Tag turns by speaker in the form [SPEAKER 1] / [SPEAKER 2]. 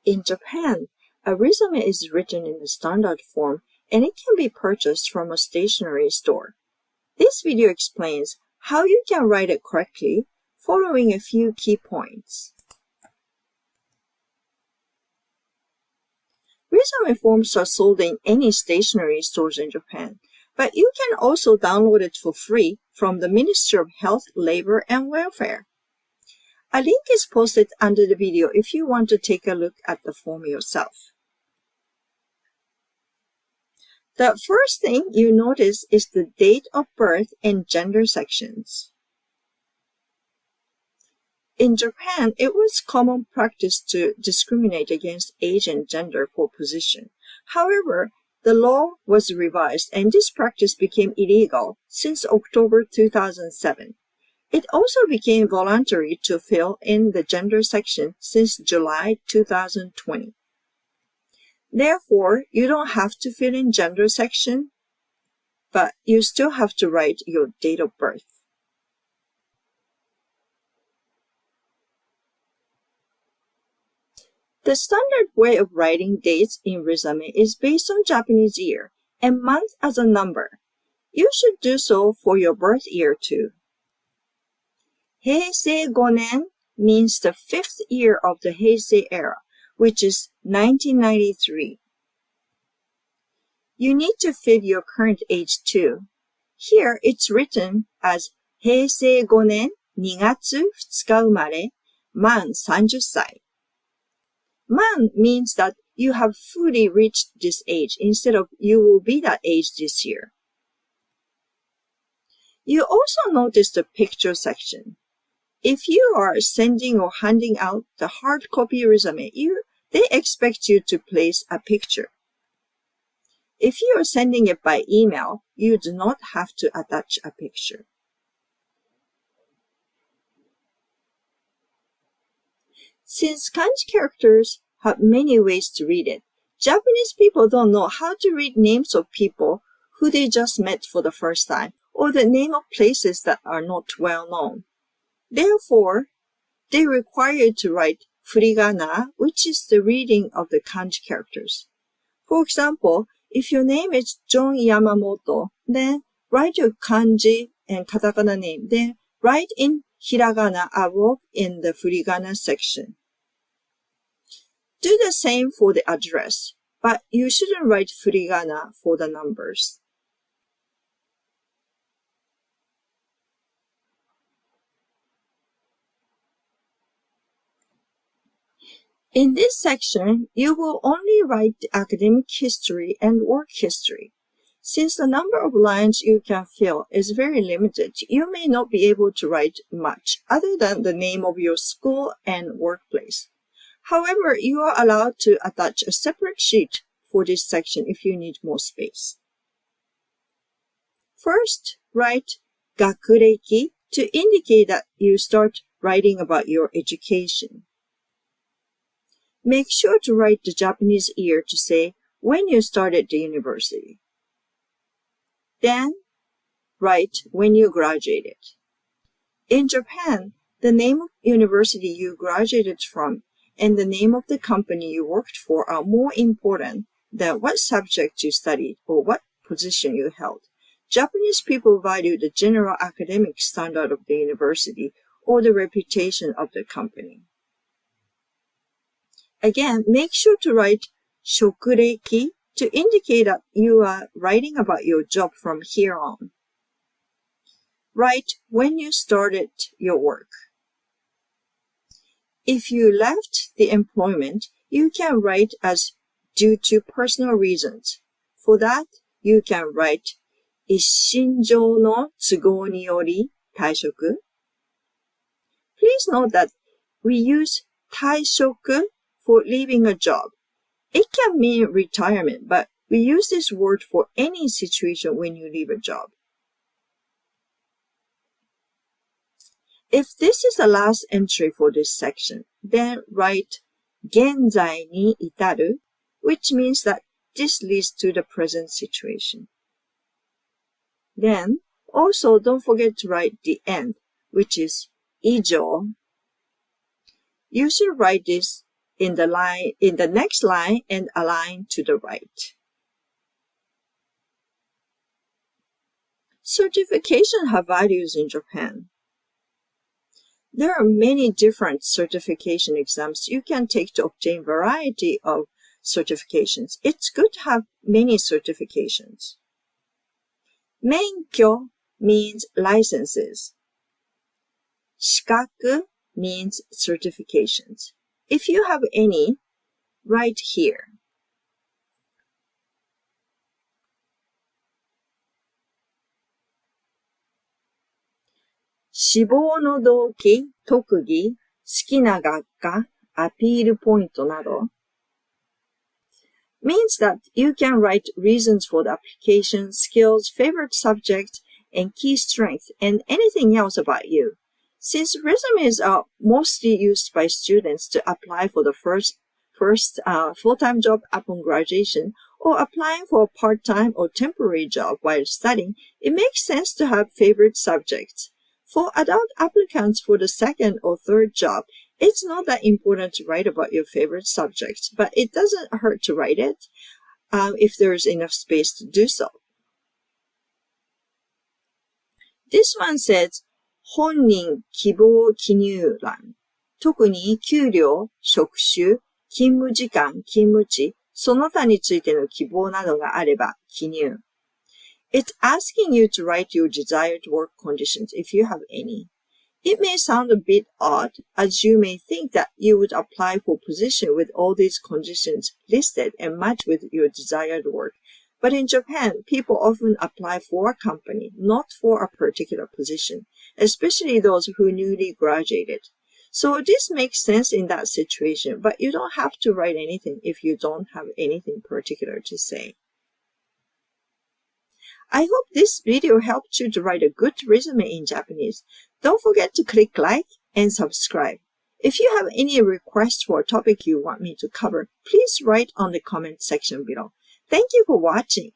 [SPEAKER 1] In Japan, a resume is written in the standard form and it can be purchased from a stationery store. This video explains how you can write it correctly, following a few key points. Resume forms are sold in any stationery stores in Japan, but you can also download it for free from the Ministry of Health, Labor, and Welfare. A link is posted under the video if you want to take a look at the form yourself. The first thing you notice is the date of birth and gender sections. In Japan, it was common practice to discriminate against age and gender for position. However, the law was revised and this practice became illegal since October 2007. It also became voluntary to fill in the gender section since July 2020. Therefore, you don't have to fill in gender section, but you still have to write your date of birth. The standard way of writing dates in resume is based on Japanese year and month as a number. You should do so for your birth year too. Heisei 5年 means the fifth year of the Heisei era, which is 1993. You need to fill your current age too. Here it's written as Heisei 5年2月2日生まれ、満30歳. Man means that you have fully reached this age instead of you will be that age this year. You also notice the picture section. If you are sending or handing out the hard copy resume, they expect you to place a picture. If you are sending it by email, you do not have to attach a picture. Since kanji characters have many ways to read it, Japanese people don't know how to read names of people who they just met for the first time, or the name of places that are not well known. Therefore, they require you to write furigana, which is the reading of the kanji characters. For example, if your name is John Yamamoto, then write your kanji and katakana name, then write in hiragana above in the furigana section. Do the same for the address, but you shouldn't write furigana for the numbers. In this section, you will only write the academic history and work history. Since the number of lines you can fill is very limited, you may not be able to write much other than the name of your school and workplace. However, you are allowed to attach a separate sheet for this section if you need more space. First, write gakureki to indicate that you start writing about your education. Make sure to write the Japanese year to say when you started the university. Then, write when you graduated. In Japan, the name of university you graduated from and the name of the company you worked for are more important than what subject you studied or what position you held. Japanese people value the general academic standard of the university or the reputation of the company. Again, make sure to write shokureki to indicate that you are writing about your job from here on. Write when you started your work. If you left the employment, you can write as due to personal reasons. For that, you can write 一身上の都合により退職. Please note that we use 退職 for leaving a job. It can mean retirement, but we use this word for any situation when you leave a job. If this is the last entry for this section, then write 現在に至る, which means that this leads to the present situation. Then, also don't forget to write the end, which is 以上. You should write this in the next line and align to the right. Certification have values in Japan. There are many different certification exams you can take to obtain variety of certifications. It's good to have many certifications. 免許 means licenses. 資格 means certifications. If you have any, write here. 志望の動機、特技、好きな学科、アピールポイントなど means that you can write reasons for the application, skills, favorite subject, and key strength, and anything else about you. Since resumes are mostly used by students to apply for the first full-time job upon graduation, or applying for a part-time or temporary job while studying, it makes sense to have favorite subjects. For adult applicants for the second or third job, it's not that important to write about your favorite subjects, but it doesn't hurt to write it if there is enough space to do so. This one says, 本人希望記入欄。特に給料、職種、勤務時間、勤務地、その他についての希望などがあれば記入。It's asking you to write your desired work conditions if you have any. It may sound a bit odd, as you may think that you would apply for a position with all these conditions listed and match with your desired work. But in Japan, people often apply for a company, not for a particular position, especially those who newly graduated. So this makes sense in that situation, but you don't have to write anything if you don't have anything particular to say. I hope this video helped you to write a good resume in Japanese. Don't forget to click like and subscribe. If you have any requests for a topic you want me to cover, please write on the comment section below. Thank you for watching.